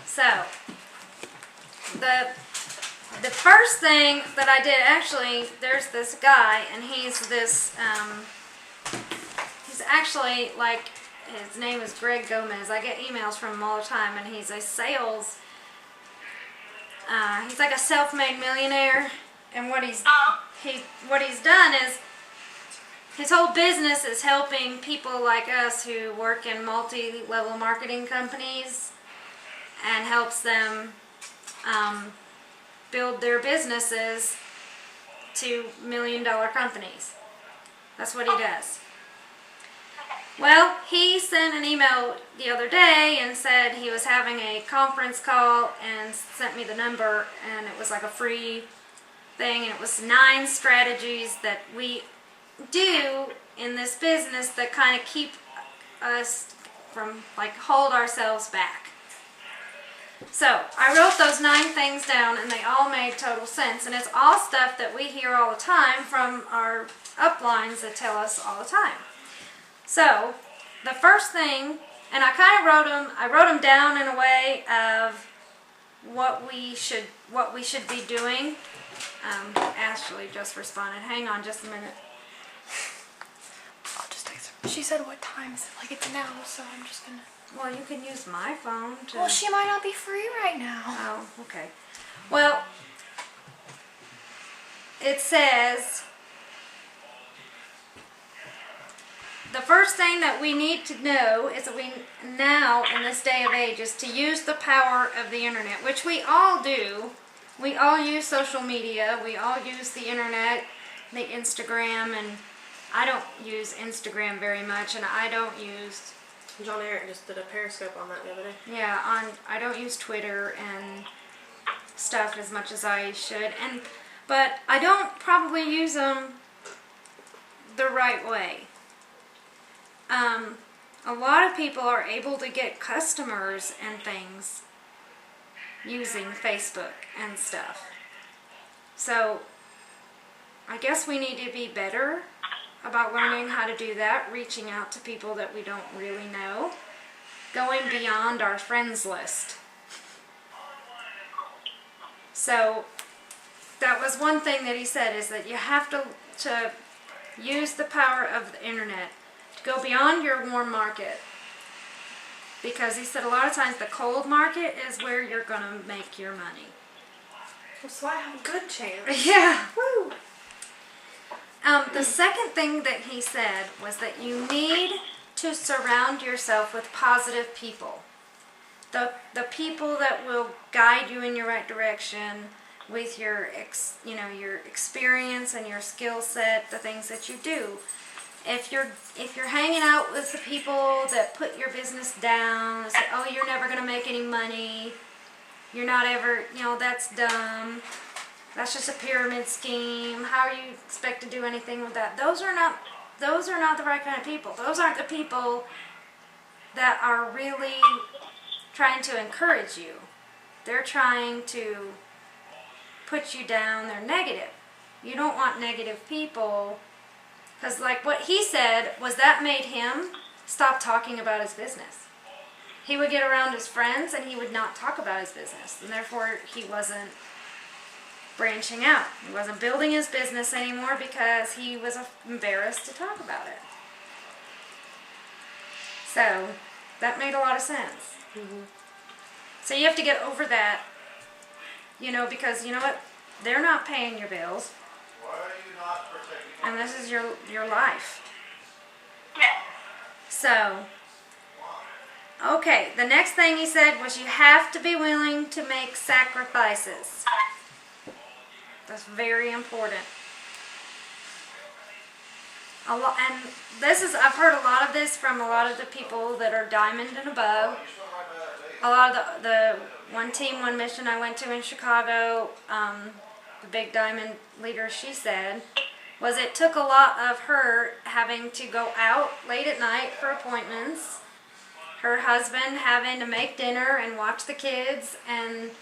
So, the first thing that I did, actually, there's this guy, and he's this, he's actually like, his name is Greg Gomez. I get emails from him all the time, and he's a sales, he's like a self-made millionaire, and what he's done is, his whole business is helping people like us who work in multi-level marketing companies, and helps them build their businesses to $1 million companies. That's what he does. Well, he sent an email the other day and said he was having a conference call and sent me the number, and it was like a free thing, and it was 9 strategies that we do in this business that kind of keep us from, like, hold ourselves back. So, I wrote those 9 things down, and they all made total sense, and it's all stuff that we hear all the time from our uplines that tell us all the time. So, the first thing, and I kind of wrote them down in a way of what we should be doing. Ashley just responded. Hang on just a minute. I'll just text her. She said what time is it? Like it's now, so I'm just gonna... Well, you can use my phone to... Well, she might not be free right now. Oh, okay. Well, it says, the first thing that we need to know is that we now, in this day of age, is to use the power of the internet, which we all do. We all use social media. We all use the internet, the Instagram, and I don't use Instagram very much, and I don't use... John Eric just did a Periscope on that the other day. Yeah, I don't use Twitter and stuff as much as I should, but I don't probably use them the right way. A lot of people are able to get customers and things using Facebook and stuff. So, I guess we need to be better about learning how to do that, reaching out to people that we don't really know, going beyond our friends list. So that was one thing that he said, is that you have to use the power of the internet to go beyond your warm market, because he said a lot of times the cold market is where you're going to make your money. Well, so I have a good chance. Yeah. Woo! The second thing that he said was that you need to surround yourself with positive people. The people that will guide you in your right direction with your your experience and your skill set, the things that you do. If you're hanging out with the people that put your business down and say, "Oh, you're never going to make any money. You're not ever, that's dumb. That's just a pyramid scheme. How are you expect to do anything with that?" Those are not the right kind of people. Those aren't the people that are really trying to encourage you. They're trying to put you down. They're negative. You don't want negative people, because like what he said was that made him stop talking about his business. He would get around his friends and he would not talk about his business, and therefore he wasn't branching out. He wasn't building his business anymore because he was embarrassed to talk about it. So that made a lot of sense. Mm-hmm. So you have to get over that, because you know what? They're not paying your bills. Why are you not protecting? And this is your life. Yeah. So, okay, the next thing he said was you have to be willing to make sacrifices. That's very important. And I've heard a lot of this from a lot of the people that are diamond and above. A lot of the one team, one mission I went to in Chicago, the big diamond leader, she said, was it took a lot of her having to go out late at night for appointments, her husband having to make dinner and watch the kids, and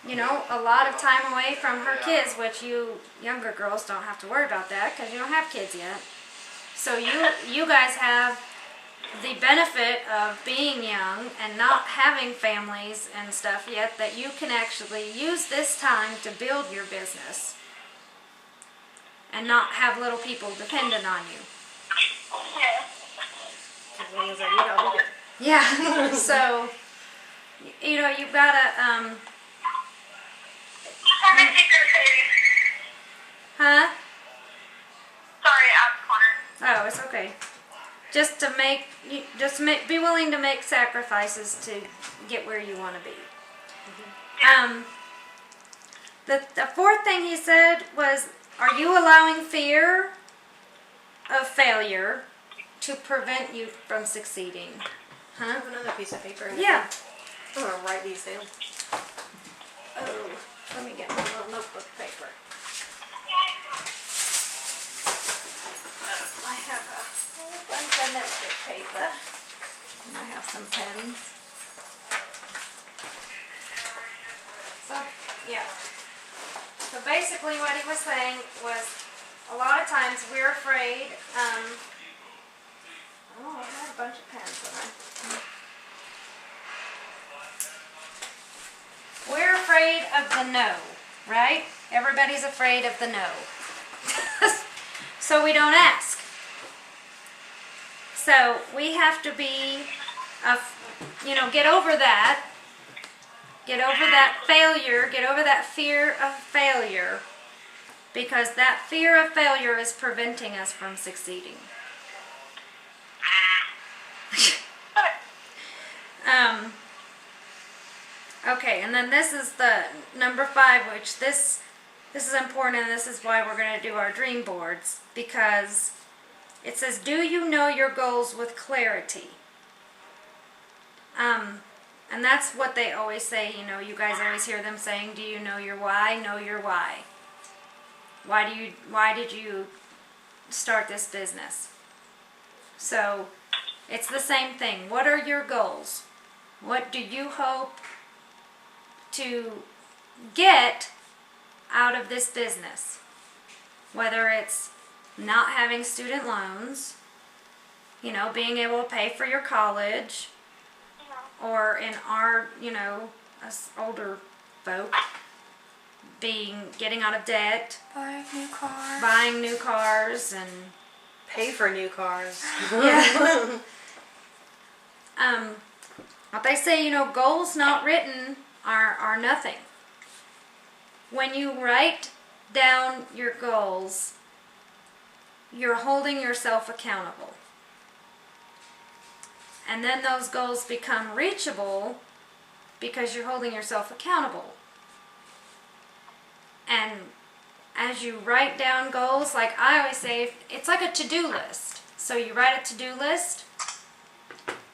a lot of time away from her kids, which you younger girls don't have to worry about that because you don't have kids yet. So you guys have the benefit of being young and not having families and stuff yet, that you can actually use this time to build your business and not have little people dependent on you. As long as I eat, I'll be good. Yeah. So, you know, you've gotta, huh? Sorry, I'm Connor. Oh, it's okay. Just to make, be willing to make sacrifices to get where you want to be. The fourth thing he said was, are you allowing fear of failure to prevent you from succeeding? I Huh? have another piece of paper. In the Yeah. I'm gonna write these down. Oh, let me get my little notebook paper. I have a whole bunch of notebook paper. And I have some pens. So, yeah. So basically what he was saying was, a lot of times we're afraid, oh, I have a bunch of pens, don't I? We're afraid of the no, right? Everybody's afraid of the no. So we don't ask. So we have to be, get over that. Get over that failure. Get over that fear of failure. Because that fear of failure is preventing us from succeeding. Okay, and then this is the number 5, which this is important, and this is why we're going to do our dream boards, because it says, do you know your goals with clarity? And that's what they always say, you guys always hear them saying, do you know your why? Know your why. Why did you start this business? So, it's the same thing. What are your goals? What do you hope to get out of this business? Whether it's not having student loans, being able to pay for your college, or in our, us older folk, getting out of debt, buying new cars, and Pay for new cars. yeah. What they say, goals not written are nothing. When you write down your goals, you're holding yourself accountable. And then those goals become reachable because you're holding yourself accountable. And as you write down goals, like I always say, it's like a to-do list. So you write a to-do list,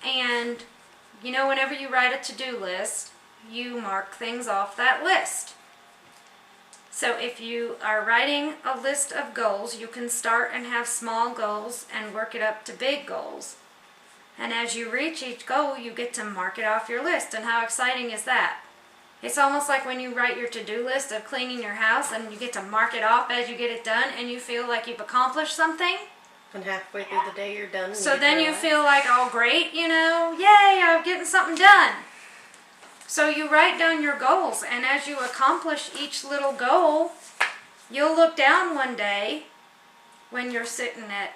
and whenever you write a to-do list, you mark things off that list. So if you are writing a list of goals, you can start and have small goals and work it up to big goals. And as you reach each goal, you get to mark it off your list. And how exciting is that? It's almost like when you write your to-do list of cleaning your house, and you get to mark it off as you get it done, and you feel like you've accomplished something. And halfway through the day, you're done. So then you feel like, oh great, yay, I'm getting something done. So you write down your goals, and as you accomplish each little goal, you'll look down one day when you're sitting at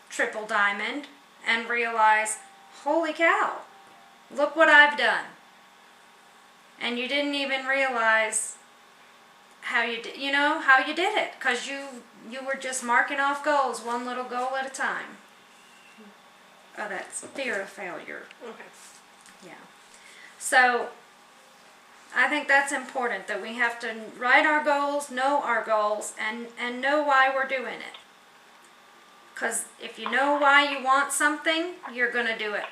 Triple Diamond and realize, holy cow, look what I've done. And you didn't even realize how you did, how you did it, because you were just marking off goals, one little goal at a time. Oh, that's fear of failure. Okay. Yeah. So I think that's important, that we have to write our goals, and know why we're doing it. Because if you know why you want something, you're going to do it.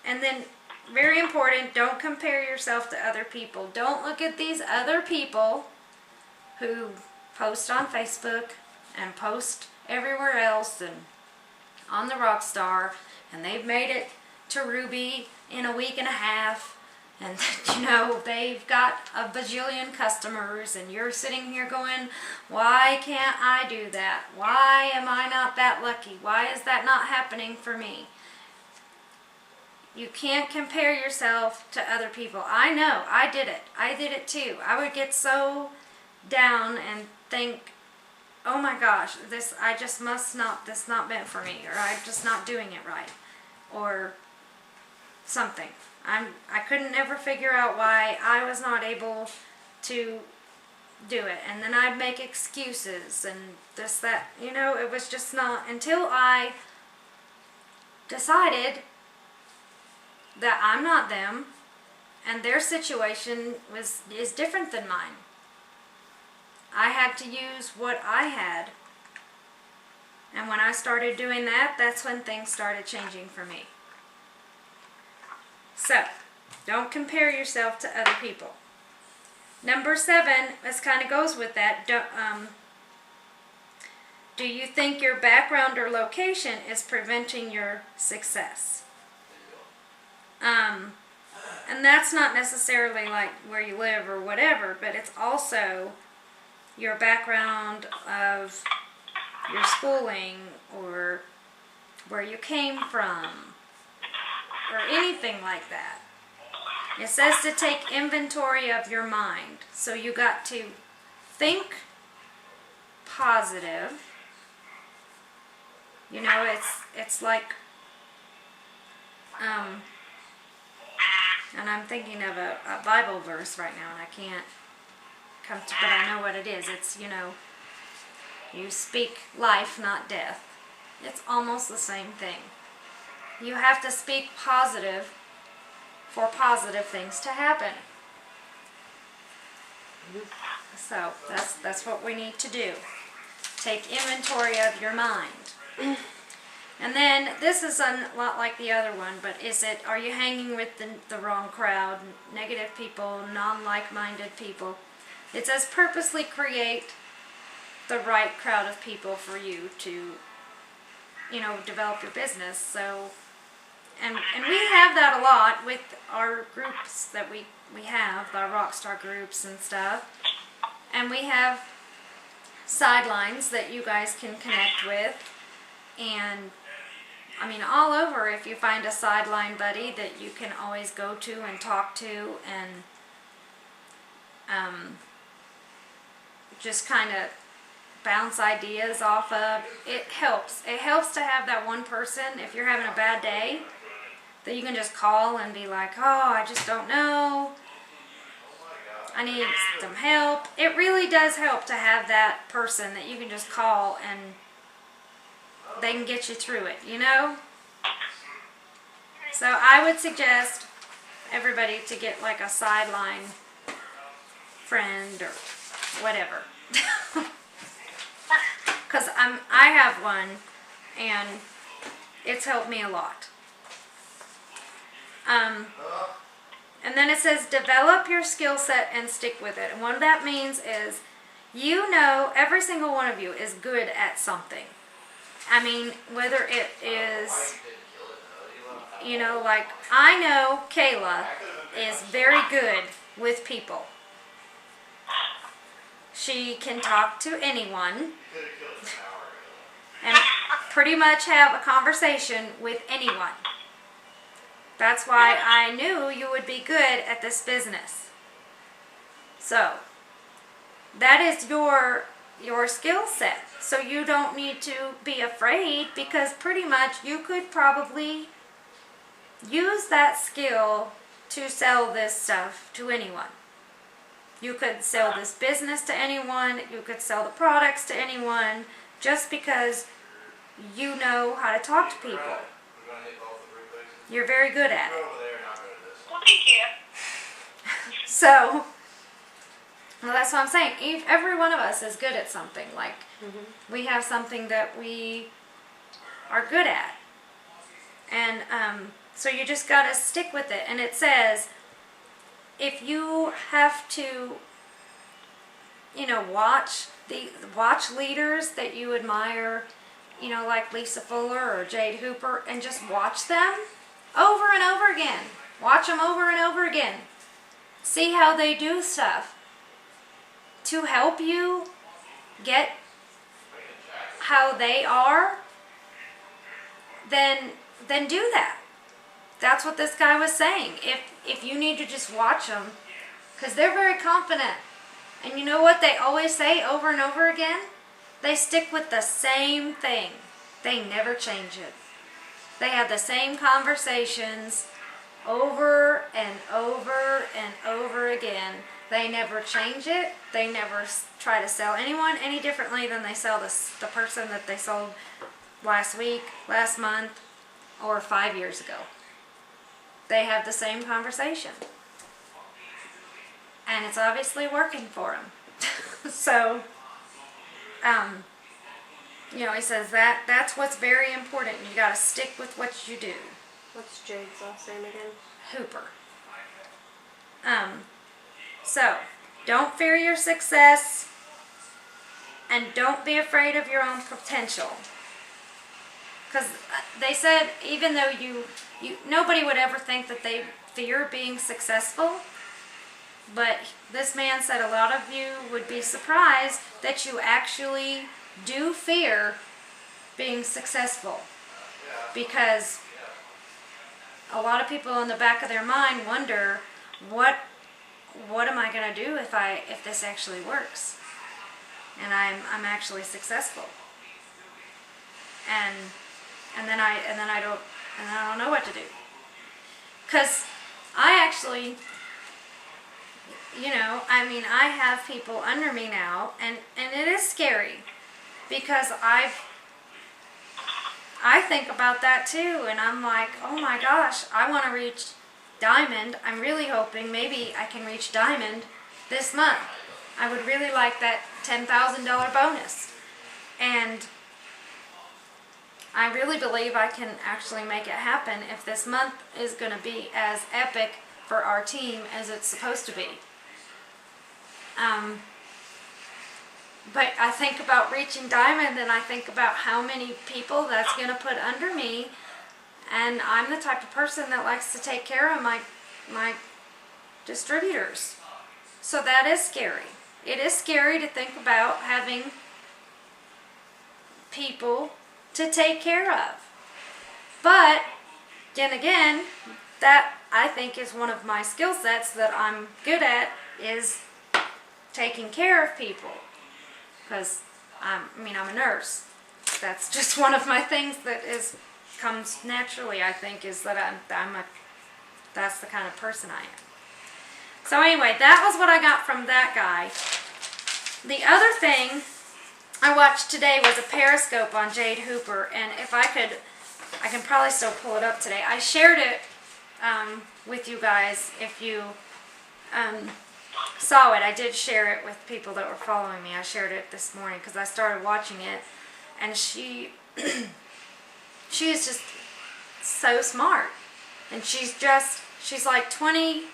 And then, very important, don't compare yourself to other people. Don't look at these other people who post on Facebook and post everywhere else and on the Rockstar, and they've made it to Ruby in a week and a half, and you know they've got a bajillion customers, and you're sitting here going, why can't I do that? Why am I not that lucky? Why is that not happening for me? You can't compare yourself to other people. I know, I did it too. I would get so down and think, oh my gosh, this not meant for me, or I'm just not doing it right, or something. I couldn't ever figure out why I was not able to do it, and then I'd make excuses and this, that, you know, it was just not until I decided that I'm not them, and their situation is different than mine. I had to use what I had, and when I started doing that, that's when things started changing for me. So, don't compare yourself to other people. Number 7, this kind of goes with that. Do you think your background or location is preventing your success? And that's not necessarily like where you live or whatever, but it's also your background of your schooling or where you came from or anything like that. It says to take inventory of your mind. So you got to think positive. You know, it's like, and I'm thinking of a Bible verse right now, and I can't come to, but I know what it is. It's, you know, you speak life, not death. It's almost the same thing. You have to speak positive for positive things to happen. So that's what we need to do. Take inventory of your mind. And then this is a lot like the other one, but are you hanging with the wrong crowd, negative people, non-like-minded people? It says purposely create the right crowd of people for you to, you know, develop your business. So, and we have that a lot with our groups that we have, our Rockstar groups and stuff. And we have sidelines that you guys can connect with. And I mean, all over, if you find a sideline buddy that you can always go to and talk to and just kind of bounce ideas off of, it helps. It helps to have that one person, if you're having a bad day, that you can just call and be like, oh, I just don't know, I need some help. It really does help to have that person that you can just call and they can get you through it, you know? So I would suggest everybody to get like a sideline friend or whatever. Because I have one and it's helped me a lot. And then it says develop your skill set and stick with it. And what that means is, you know, every single one of you is good at something. I mean, whether it is, you know, like I know Kayla is very good with people. She can talk to anyone and pretty much have a conversation with anyone. That's why I knew you would be good at this business. So, that is your skill set. So you don't need to be afraid, because pretty much you could probably use that skill to sell this stuff to anyone. You could sell this business to anyone. You could sell the products to anyone, just because you know how to talk to people. You're very good at it. Well, thank you. So, well, that's what I'm saying. Every one of us is good at something. Like, we have something that we are good at. And so you just got to stick with it. And it says, if you have to, you know, watch leaders that you admire, you know, like Lisa Fuller or Jade Hooper, and just watch them over and over again. Watch them over and over again. See how they do stuff to help you get how they are. Then do that. That's what this guy was saying. If you need to just watch them, because they're very confident. And you know what they always say over and over again? They stick with the same thing. They never change it. They have the same conversations over and over and over again. They never change it. They never try to sell anyone any differently than they sell the person that they sold last week, last month, or 5 years ago. They have the same conversation. And it's obviously working for them. So, you know, he says that's what's very important. You got to stick with what you do. What's Jade's last name again? Hooper. So, don't fear your success, and don't be afraid of your own potential. Because they said, even though nobody would ever think that they fear being successful, but this man said a lot of you would be surprised that you actually do fear being successful. Because a lot of people in the back of their mind wonder, what am I going to do if this actually works? And I'm actually successful. And then I don't know what to do. Cuz I actually, you know, I mean, I have people under me now, and it is scary because I think about that too, and I'm like, oh my gosh, I want to reach Diamond. I'm really hoping maybe I can reach Diamond this month. I would really like that $10,000 bonus. And I really believe I can actually make it happen if this month is going to be as epic for our team as it's supposed to be. But I think about reaching Diamond, and I think about how many people that's going to put under me, and I'm the type of person that likes to take care of my distributors. So that is scary. It is scary to think about having people to take care of. But then again, that I think is one of my skill sets that I'm good at, is taking care of people. Because I'm a nurse. That's just one of my things that comes naturally, I think, is that that's the kind of person I am. So anyway, that was what I got from that guy. The other thing I watched today was a Periscope on Jade Hooper, and if I can probably still pull it up today. I shared it with you guys. If you saw it, I did share it with people that were following me. I shared it this morning because I started watching it, and she is just so smart, and she's like 20,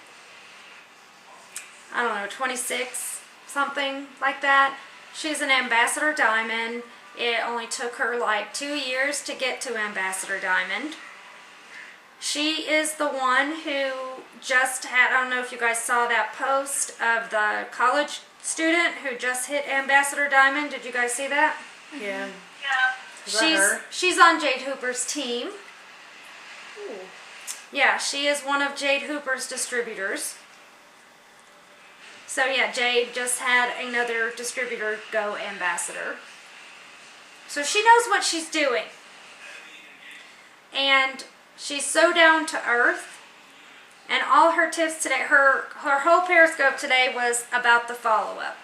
I don't know, 26, something like that. She's an Ambassador Diamond. It only took her like 2 years to get to Ambassador Diamond. She is the one who just had, I don't know if you guys saw that post of the college student who just hit Ambassador Diamond. Did you guys see that? Yeah. Yeah. Is that her? She's on Jade Hooper's team. Ooh. Yeah, she is one of Jade Hooper's distributors. So yeah, Jade just had another distributor go Ambassador. So she knows what she's doing. And she's so down to earth. And all her tips today, her whole Periscope today was about the follow-up.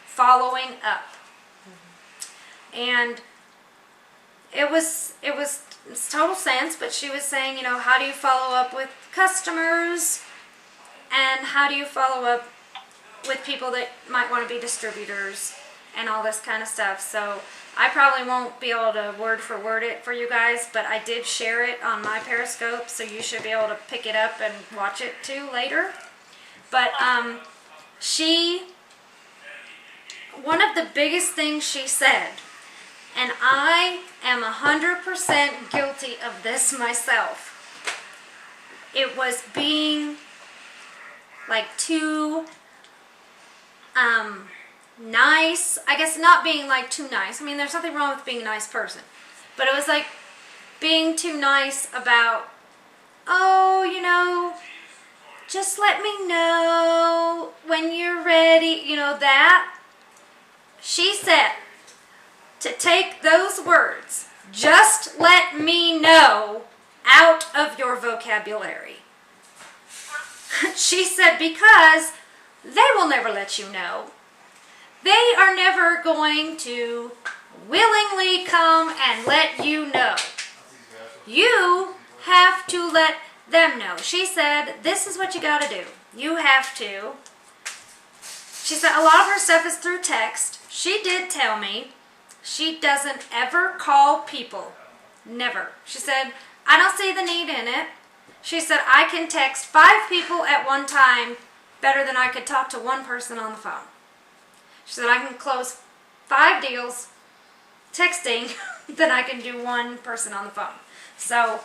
Following up. And it's total sense, but she was saying, you know, how do you follow up with customers? And how do you follow up with people that might want to be distributors and all this kind of stuff. So I probably won't be able to word for word it for you guys, but I did share it on my Periscope, so you should be able to pick it up and watch it too later. But one of the biggest things she said, and I am 100% guilty of this myself. it was being like too nice. I guess not being like too nice. I mean, there's nothing wrong with being a nice person. But it was like being too nice about, oh, you know, just let me know when you're ready. You know, that. She said to take those words, just let me know, out of your vocabulary. She said because they will never let you know. They are never going to willingly come and let you know. You have to let them know. She said, this is what you got to do. You have to. She said a lot of her stuff is through text. She did tell me she doesn't ever call people. Never. She said, I don't see the need in it. She said, I can text 5 people at one time better than I could talk to one person on the phone. She said, I can close 5 deals texting than I can do one person on the phone. So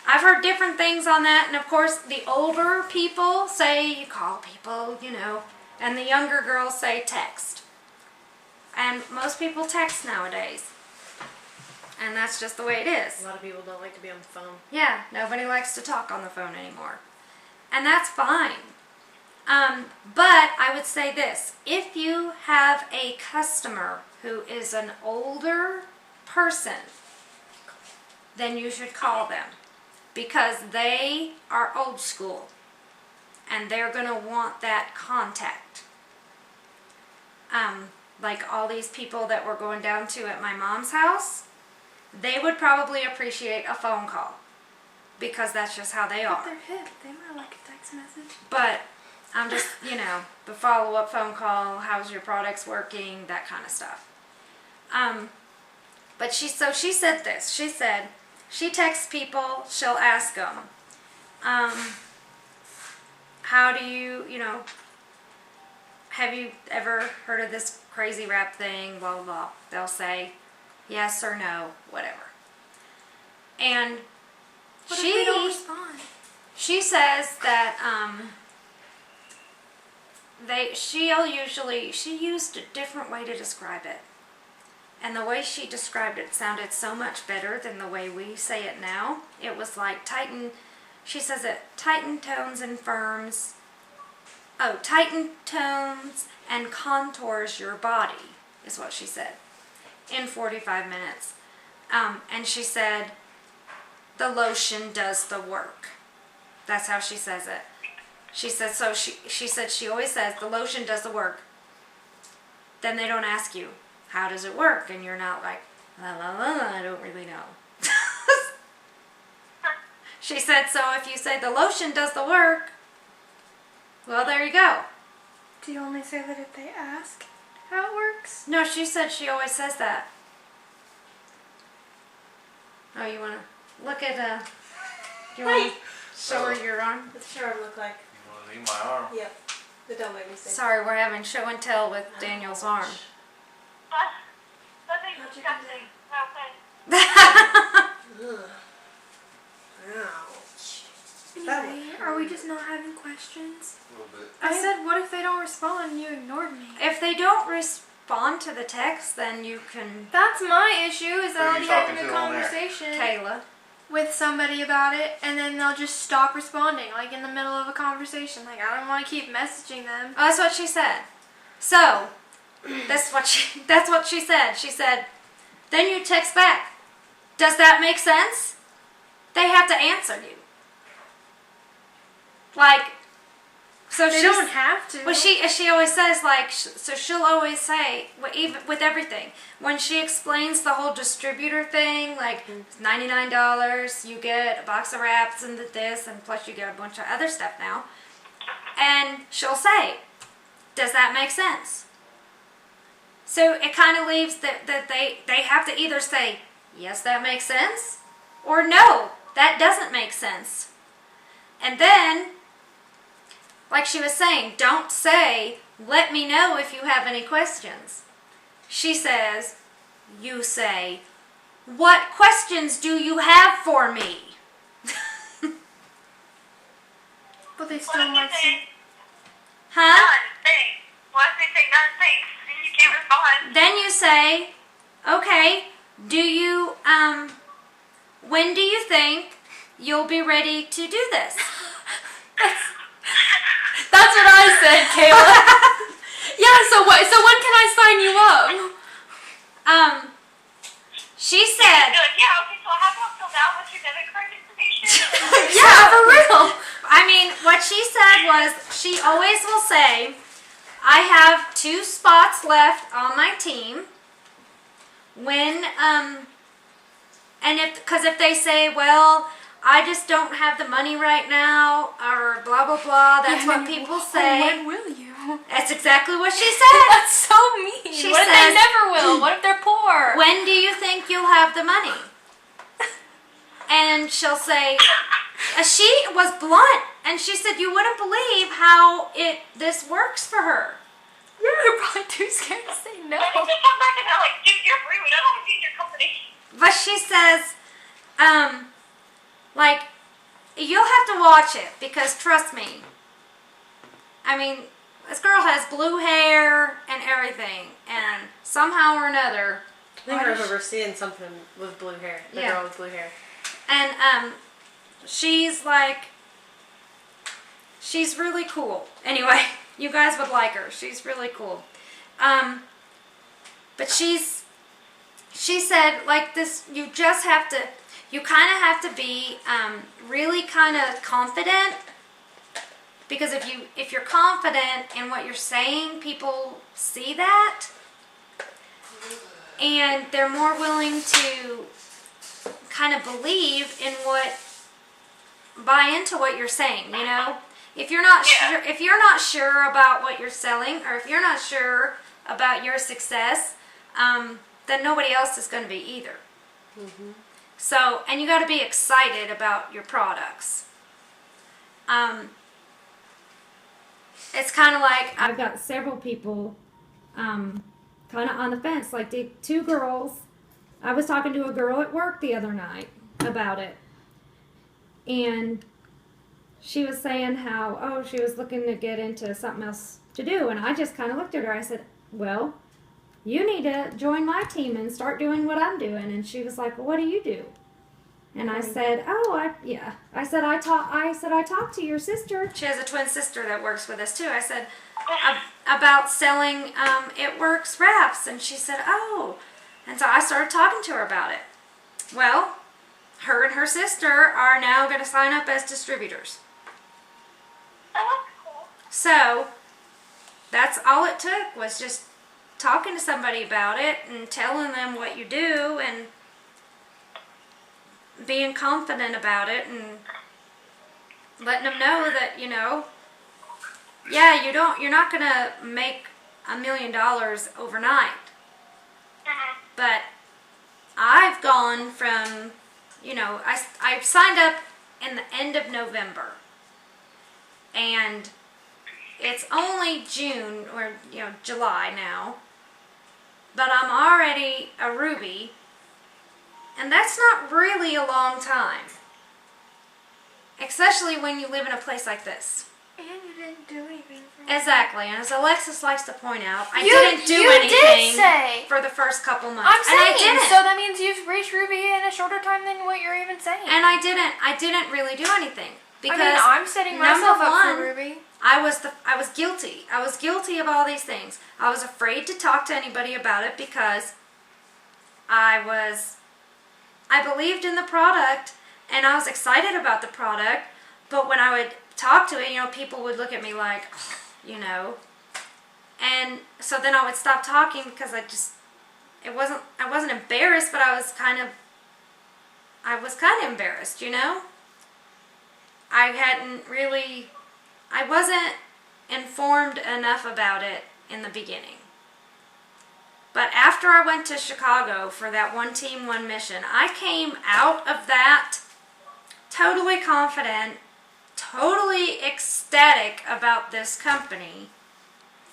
I've heard different things on that. And of course, the older people say you call people, you know, and the younger girls say text. And most people text nowadays. And that's just the way it is. A lot of people don't like to be on the phone. Yeah, nobody likes to talk on the phone anymore. And that's fine. But I would say this. If you have a customer who is an older person, then you should call them. Because they are old school. And they're going to want that contact. Like all these people that we're going down to at my mom's house, they would probably appreciate a phone call. Because that's just how they But are. they're hip. They might like a text message. But I'm just, you know, the follow-up phone call, how's your products working, that kind of stuff. But she said this. She said she texts people, she'll ask them, how do you, you know, have you ever heard of this crazy rap thing, blah, blah, blah. They'll say yes or no, whatever. And What if they don't respond? she says that she used a different way to describe it. And the way she described it sounded so much better than the way we say it now. It was like she says it tighten tones and firms. Oh, tighten tones and contours your body, is what she said, in 45 minutes. And she said, the lotion does the work. That's how she says it. She said, so she said she always says, the lotion does the work. Then they don't ask you, how does it work? And you're not like, la la la la, I don't really know. She said, so if you say the lotion does the work, well, there you go. Do you only say that if they ask how it works? No, she said she always says that. Oh, you want to look at, you want to show her your arm? What's Sharon look like? You want to leave my arm? Yep. But don't make me say. Sorry, we're having show and tell with Daniel's arm. Nothing disgusting. Okay. Ugh. Ouch. Anyway, are we just not having questions? A little bit. I said, what if they don't respond and you ignored me? If they don't respond to the text, then you can, That's my issue, is Who that are I'll you be having talking a to on there? conversation Kayla. with somebody about it and then they'll just stop responding, like in the middle of a conversation. Like, I don't want to keep messaging them. Oh, that's what she said. So, that's what she said. She said, then you text back. Does that make sense? They have to answer you. Like, so They she's, don't have to. well, she always says, like, so she'll always say, even with everything, when she explains the whole distributor thing, like it's $99, you get a box of wraps and this, and plus you get a bunch of other stuff now, and she'll say, does that make sense? So it kind of leaves that they have to either say, yes, that makes sense, or no, that doesn't make sense. And then, like she was saying, don't say, let me know if you have any questions. She says, you say, what questions do you have for me? But they What still if might they see. say Huh? none, thanks? What if they say none, thanks? And you can't respond. Then you say, okay, when do you think you'll be ready to do this? That's what I said, Kayla. Yeah, so what? So when can I sign you up? She You're said, like, yeah, okay, so I have to fill out with your debit card information. Yeah, for real. I mean, what she said was, she always will say, I have 2 spots left on my team. Because if they say, well, I just don't have the money right now, or blah, blah, blah, that's what people say. When will you? That's exactly what she said. That's so mean. She what if says- they never will? What if they're poor? When do you think you'll have the money? And she'll say, she was blunt, and she said, you wouldn't believe how this works for her. You're probably too scared to say no. I just come back and they're like, dude, you're rude. I don't want to be in your company. But she says, like, you'll have to watch it, because trust me, I mean, this girl has blue hair and everything, and somehow or another, I think I remember seeing something with blue hair. The Yeah. girl with blue hair. and she's like, she's really cool. Anyway, you guys would like her. She's really cool. But she said, like, this, you just have to, you kind of have to be really kind of confident, because if you're confident in what you're saying, people see that, and they're more willing to kind of believe in buy into what you're saying, you know? If you're not sure about what you're selling, or if you're not sure about your success, then nobody else is going to be either. Mm-hmm. So, and you got to be excited about your products. It's kind of like, I've got several people kind of on the fence, like the 2 girls. I was talking to a girl at work the other night about it, and she was saying how, she was looking to get into something else to do, and I just kind of looked at her. I said, well, you need to join my team and start doing what I'm doing. And she was like, well, what do you do? And I said, I said, I talked to your sister. She has a twin sister that works with us too. I said, about selling It Works wraps. And she said, oh. And so I started talking to her about it. Well, her and her sister are now going to sign up as distributors. Oh, that's cool. So that's all it took, was just talking to somebody about it and telling them what you do and being confident about it and letting them know that, you know, yeah, you're not going to make $1 million overnight. Mm-hmm. But I've gone from, you know, I signed up in the end of November, and it's only June, or, you know, July now, but I'm already a Ruby, and that's not really a long time, especially when you live in a place like this. And you didn't do anything for me. Exactly, and as Alexis likes to point out, I You didn't do anything did say. for the first couple months. I'm and I saying, didn't. so that means you've reached Ruby in a shorter time than what you're even saying. And I didn't really do anything, because I mean, I'm setting myself number up one, for Ruby. I was guilty. I was guilty of all these things. I was afraid to talk to anybody about it because I believed in the product and I was excited about the product, but when I would talk to it, you know, people would look at me like, oh, you know, and so then I would stop talking because I wasn't embarrassed, but I was kind of embarrassed, you know. I wasn't informed enough about it in the beginning. But after I went to Chicago for that one team, one mission, I came out of that totally confident, totally ecstatic about this company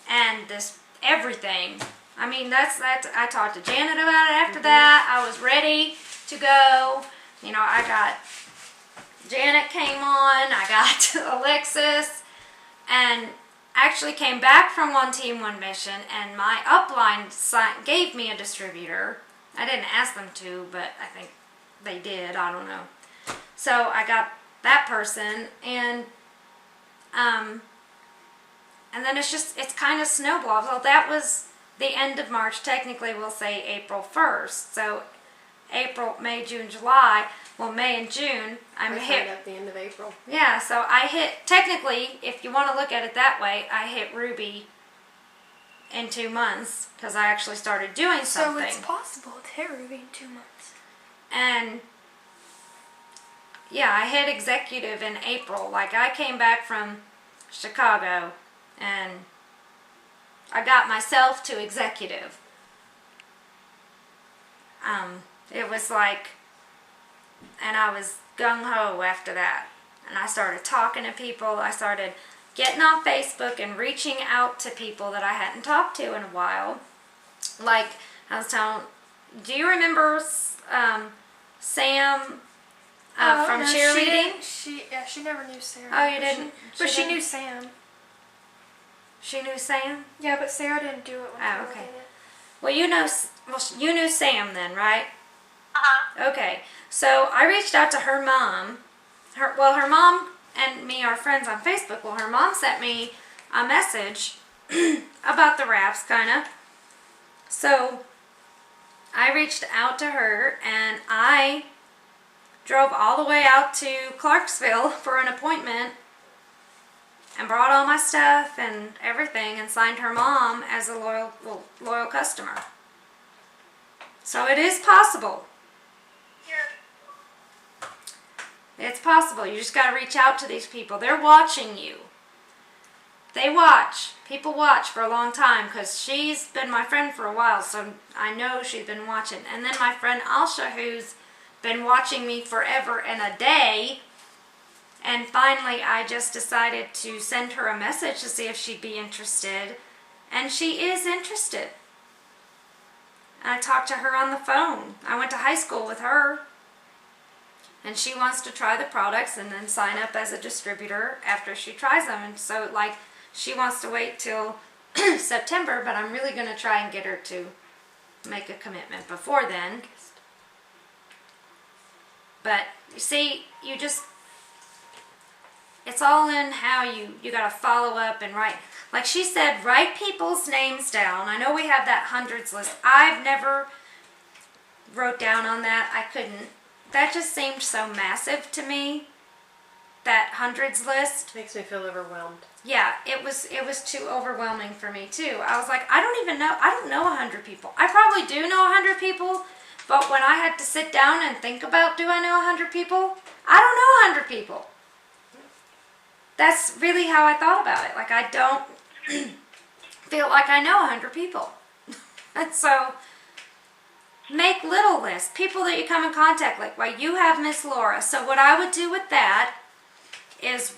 and this everything. I mean, that's I talked to Janet about it after that. I was ready to go. You know, I got Janet came on, I got Alexis, and actually came back from One Team, One Mission, and my upline gave me a distributor. I didn't ask them to, but I think they did, I don't know. So I got that person, and then it's kind of snowballed. Well, that was the end of March. Technically, we'll say April 1st. So April, May, June, July. Well, May and June, I signed at the end of April. Yeah, so I hit, technically, if you want to look at it that way, I hit Ruby in 2 months because I actually started doing something. So it's possible to hit Ruby in 2 months. And yeah, I hit executive in April. Like, I came back from Chicago and I got myself to executive. It was like, and I was gung-ho after that. And I started talking to people. I started getting on Facebook and reaching out to people that I hadn't talked to in a while. Like, I was telling, do you remember Sam from cheerleading? She never knew Sarah. Oh, you didn't? She knew Sam. She knew Sam? Yeah, but Sarah didn't do it when Oh, okay. Well, you knew Sam then, right? Uh-huh. Okay, so I reached out to her mom. Her mom and me are friends on Facebook. Well, her mom sent me a message about the wraps, kind of. So I reached out to her, and I drove all the way out to Clarksville for an appointment and brought all my stuff and everything and signed her mom as a loyal customer. So it is possible. It's possible. You just got to reach out to these people. They're watching you. They watch. People watch for a long time because she's been my friend for a while, so I know she's been watching. And then my friend Alsha, who's been watching me forever and a day, and finally I just decided to send her a message to see if she'd be interested, and she is interested. And I talked to her on the phone. I went to high school with her. And she wants to try the products and then sign up as a distributor after she tries them. And so, like, she wants to wait till September, but I'm really going to try and get her to make a commitment before then. But, you see, it's all in how you got to follow up and write. Like she said, write people's names down. I know we have that hundreds list. I've never wrote down on that. I couldn't. That just seemed so massive to me, that hundreds list. Makes me feel overwhelmed. Yeah, it was too overwhelming for me too. I was like, I don't know 100 people. I probably do know 100 people, but when I had to sit down and think about, do I know 100 people? I don't know 100 people. That's really how I thought about it. Like, I don't feel like I know 100 people. And so, make little lists, people that you come in contact with. Well, you have Miss Laura. So what I would do with that is,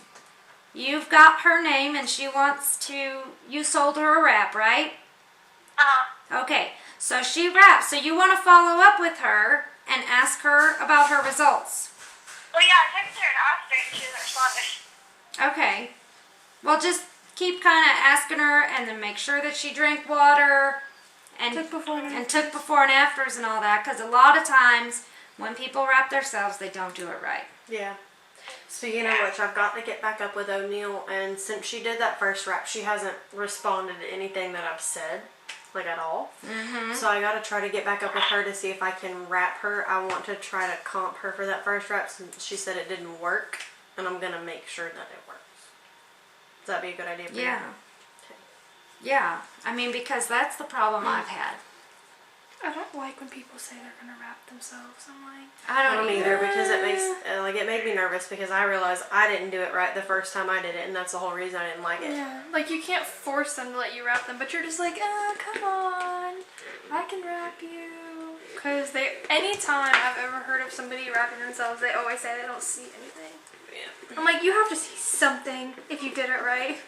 you've got her name and you sold her a wrap, right? Uh-huh. Okay, so she wraps. So you want to follow up with her and ask her about her results. Well, yeah, I texted her and asked her and she didn't respond. Okay. Well, just keep kind of asking her and then make sure that she drank water. And took before and afters and all that, because a lot of times when people wrap themselves, they don't do it right. Yeah. Speaking of which, I've got to get back up with O'Neill, and since she did that first wrap, she hasn't responded to anything that I've said, like at all. Mm-hmm. So I got to try to get back up with her to see if I can wrap her. I want to try to comp her for that first wrap since she said it didn't work, and I'm going to make sure that it works. Would that be a good idea for you? Yeah. Yeah, I mean, because that's the problem I've had. I don't like when people say they're gonna wrap themselves. I'm like, I don't either, because it made me nervous because I realized I didn't do it right the first time I did it, and that's the whole reason I didn't like it. yeah, like you can't force them to let you wrap them, but you're just like, oh, come on, I can wrap you. Because anytime I've ever heard of somebody wrapping themselves, they always say they don't see anything. Yeah. I'm like, you have to see something if you did it right.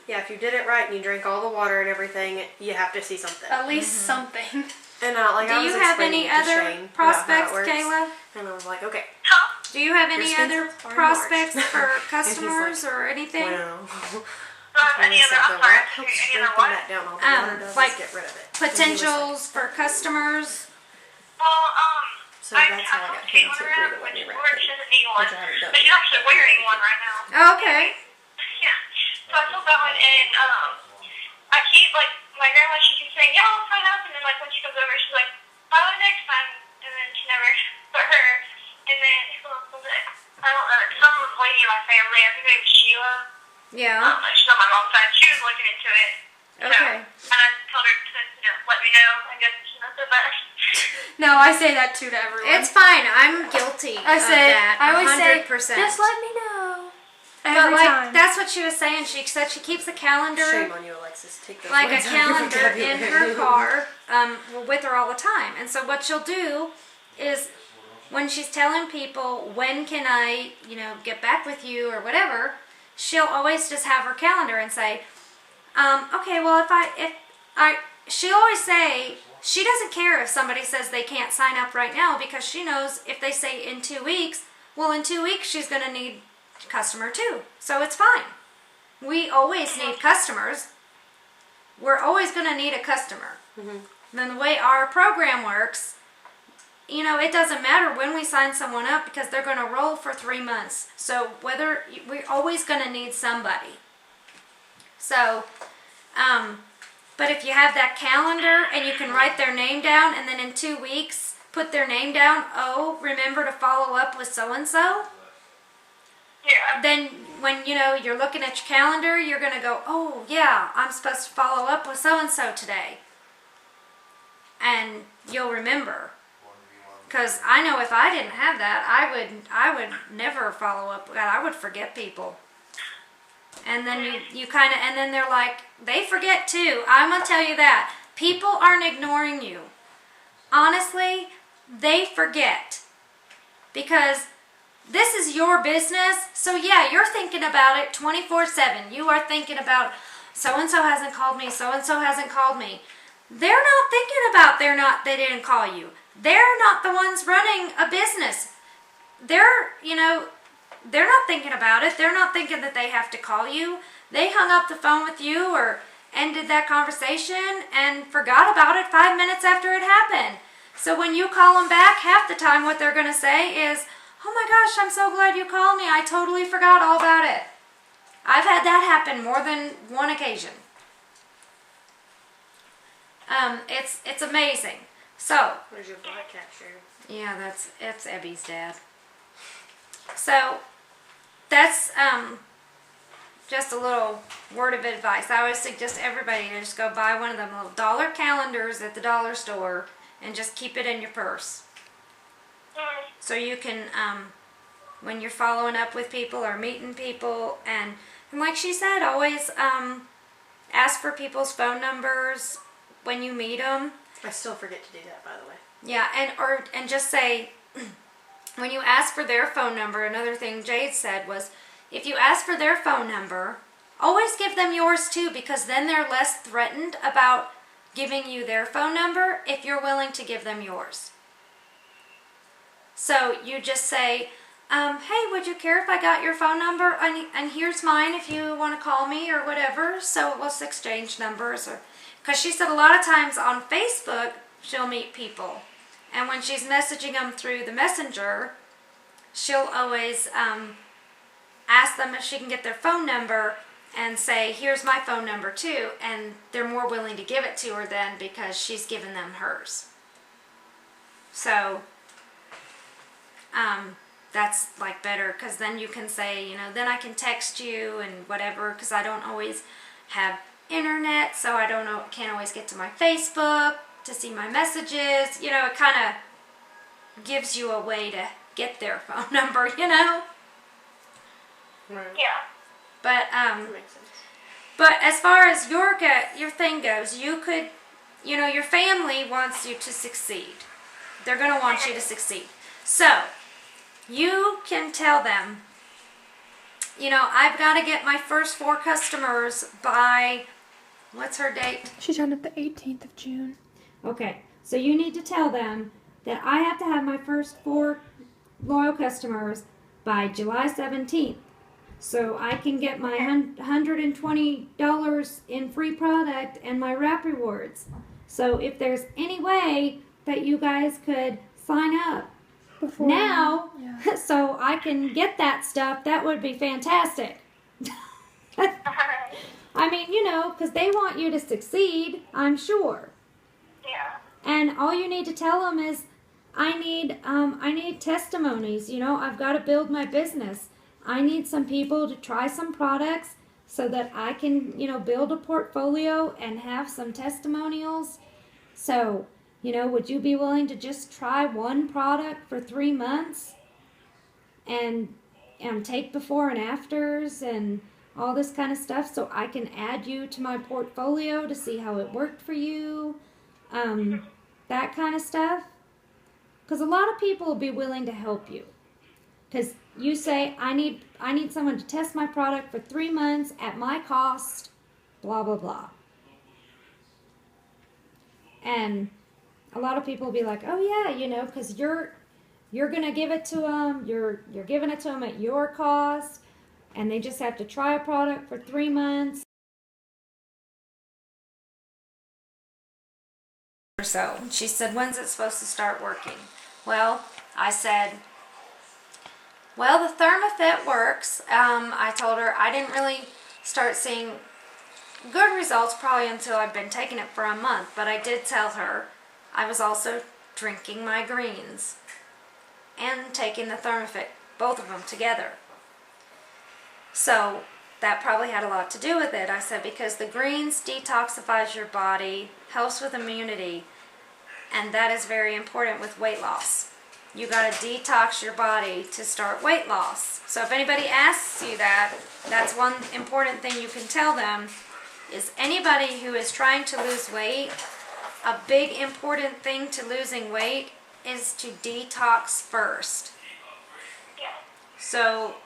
Yeah, if you did it right and you drank all the water and everything, you have to see something. At least something. And Do you have any other prospects, Kayla? And I was like, okay. Huh? Do you have any Your other expenses are in prospects March. for And he's customers or anything? Well, Any other, I'm sorry, any other what? that down. All the water does like is get rid of it. Potentials for customers? Well, So that's how I got him Caitlin to around, agree to let me which wrap works, it. doesn't need one. Which I haven't done But she's yet. actually wearing one right now. Oh, okay. Yeah. So I told that one, and I keep, like, my grandma, she keeps saying, yeah, I'll sign up, and then, like, when she comes over, she's like, buy one next time, and then she never, but her, and then, who else was it? I don't know, some lady in my family, I think her name was Sheila. Yeah. She's on my mom's side, she was looking into it. Okay. So, and I told her to, let me know, I guess she knows it, but. No, I say that too to everyone. It's fine. I'm guilty I of say, that. I always say, 100%. just let me know. But Every like time. that's what she was saying. She said she keeps a calendar, Shame on you, Alexis. Take those like a words out of your calendar in vocabulary. her car, with her all the time. And so what she'll do is when she's telling people when can I, get back with you or whatever, she'll always just have her calendar and say, okay, well she'll always say she doesn't care if somebody says they can't sign up right now because she knows if they say in 2 weeks, well in 2 weeks she's going to need customer too. So it's fine. We always need customers. We're always going to need a customer. Then the way our program works, it doesn't matter when we sign someone up because they're going to roll for 3 months. So we're always going to need somebody. So, but if you have that calendar and you can write their name down and then in 2 weeks put their name down, remember to follow up with so-and-so. Yeah. Then when you're looking at your calendar, you're going to go, oh yeah, I'm supposed to follow up with so-and-so today. And you'll remember. Because I know if I didn't have that, I would never follow up. I would forget people. And then you kind of, and then they're like, they forget too. I'm going to tell you that. People aren't ignoring you. Honestly, they forget. Because this is your business. So yeah, you're thinking about it 24/7. You are thinking about, so-and-so hasn't called me, so-and-so hasn't called me. They're not thinking about they didn't call you. They're not the ones running a business. They're not thinking about it. They're not thinking that they have to call you. They hung up the phone with you or ended that conversation and forgot about it 5 minutes after it happened. So when you call them back, half the time what they're going to say is, oh my gosh, I'm so glad you called me. I totally forgot all about it. I've had that happen more than one occasion. It's amazing. So, Where's your black cat, Sharon? yeah, it's Ebby's dad. So, that's just a little word of advice. I always suggest everybody to just go buy one of them little dollar calendars at the dollar store and just keep it in your purse. So you can, when you're following up with people or meeting people, and like she said, always ask for people's phone numbers when you meet them. I still forget to do that, by the way. Yeah, and just say, when you ask for their phone number, another thing Jade said was, if you ask for their phone number, always give them yours too, because then they're less threatened about giving you their phone number if you're willing to give them yours. So you just say, hey, would you care if I got your phone number? And here's mine if you want to call me or whatever. So we'll exchange numbers. Because she said a lot of times on Facebook, she'll meet people. And when she's messaging them through the messenger, she'll always ask them if she can get their phone number and say, here's my phone number too. And they're more willing to give it to her then because she's given them hers. So that's like better, because then you can say, then I can text you and whatever, because I don't always have internet, so I can't always get to my Facebook to see my messages. It kind of gives you a way to get their phone number, Right. Yeah. But That makes sense. but as far as your thing goes, you could, your family wants you to succeed. They're going to want you to succeed. So you can tell them, I've got to get my first 4 customers by, what's her date? She's on up the 18th of June. Okay, so you need to tell them that I have to have my first 4 loyal customers by July 17th. So I can get my $120 in free product and my wrap rewards. So if there's any way that you guys could sign up Before now, yeah. so I can get that stuff, that would be fantastic. I mean, because they want you to succeed, I'm sure. Yeah. And all you need to tell them is, I need testimonies. I've got to build my business. I need some people to try some products so that I can, build a portfolio and have some testimonials. So, would you be willing to just try one product for 3 months and take before and afters and all this kind of stuff so I can add you to my portfolio to see how it worked for you? That kind of stuff. Because a lot of people will be willing to help you. Because you say, I need someone to test my product for 3 months at my cost, blah, blah, blah. And a lot of people will be like, oh yeah, because you're going to give it to them, you're giving it to them at your cost, and they just have to try a product for 3 months. Or so. She said, when's it supposed to start working? Well, I said, well, the ThermaFit works. I told her I didn't really start seeing good results probably until I've been taking it for a month, but I did tell her I was also drinking my greens and taking the ThermaFit, both of them together. So that probably had a lot to do with it. I said, because the greens detoxifies your body, helps with immunity, and that is very important with weight loss. You got to detox your body to start weight loss. So if anybody asks you that, that's one important thing you can tell them, is anybody who is trying to lose weight, a big important thing to losing weight is to detox first. Yeah. So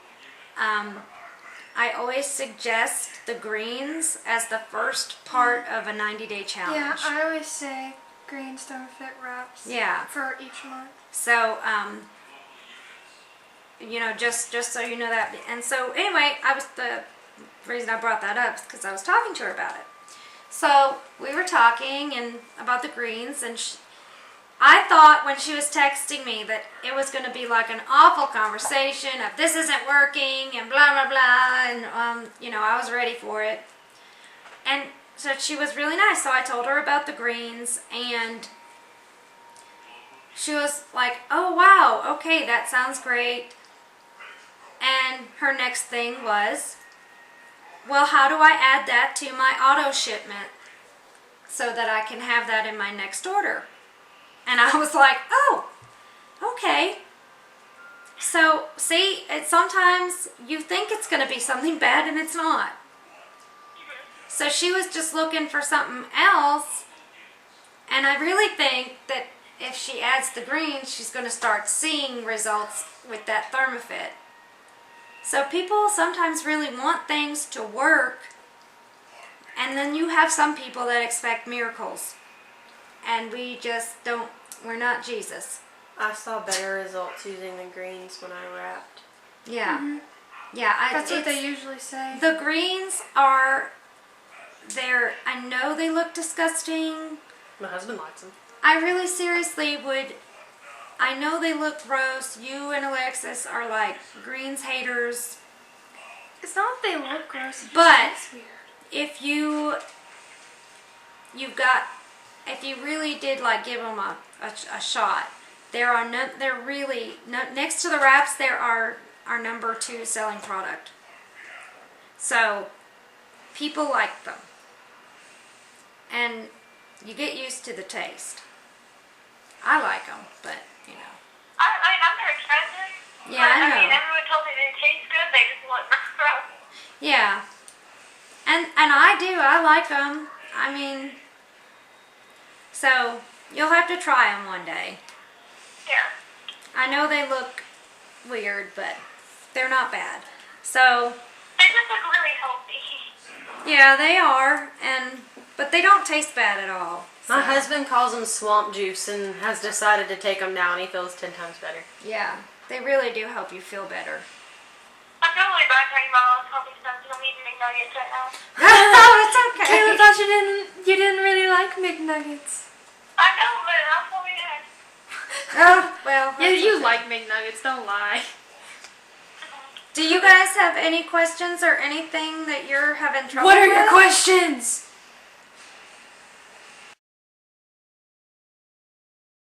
I always suggest the greens as the first part of a 90-day challenge. Yeah, I always say green ThermaFit wraps. Yeah. For each month. So, just so you know that. And so, anyway, the reason I brought that up is because I was talking to her about it. So, we were talking and about the greens, and I thought when she was texting me that it was going to be like an awful conversation of this isn't working and blah, blah, blah, and, I was ready for it. And so she was really nice. So I told her about the greens, and she was like, oh, wow, okay, that sounds great. And her next thing was, well, how do I add that to my auto shipment so that I can have that in my next order? And I was like, oh, okay. So, see, sometimes you think it's going to be something bad and it's not. So she was just looking for something else, and I really think that if she adds the greens, she's going to start seeing results with that ThermaFit. So people sometimes really want things to work, and then you have some people that expect miracles. And we just don't, we're not Jesus. I saw better results using the greens when I wrapped. Yeah. Mm-hmm. Yeah. That's what they usually say. The greens are, I know they look disgusting. My husband likes them. I really seriously would, I know they look gross. You and Alexis are like greens haters. It's not that they look gross, it just But tastes weird. if you really did like give them a shot, they're really, next to the wraps, there are our number 2 selling product. So people like them. And you get used to the taste. I like them, but, I've never tried them. Yeah, but, I know. I mean, everyone tells me they taste good, they just look gross. Yeah. And I do. I like them. I mean, so you'll have to try them one day. Yeah. I know they look weird, but they're not bad. So, They just look really healthy. yeah, they are, but they don't taste bad at all. My So, husband calls them swamp juice and has decided to take them now, and he feels 10 times better. yeah. They really do help you feel better. I feel really bad talking about all this healthy stuff because I'm eating McNuggets right now. Oh, it's okay. Kayla thought you didn't really like McNuggets. I know, but I'm so mad. Oh, well. Yeah, that's you okay. like McNuggets, don't lie. Do you guys have any questions or anything that you're having trouble What are with? your questions?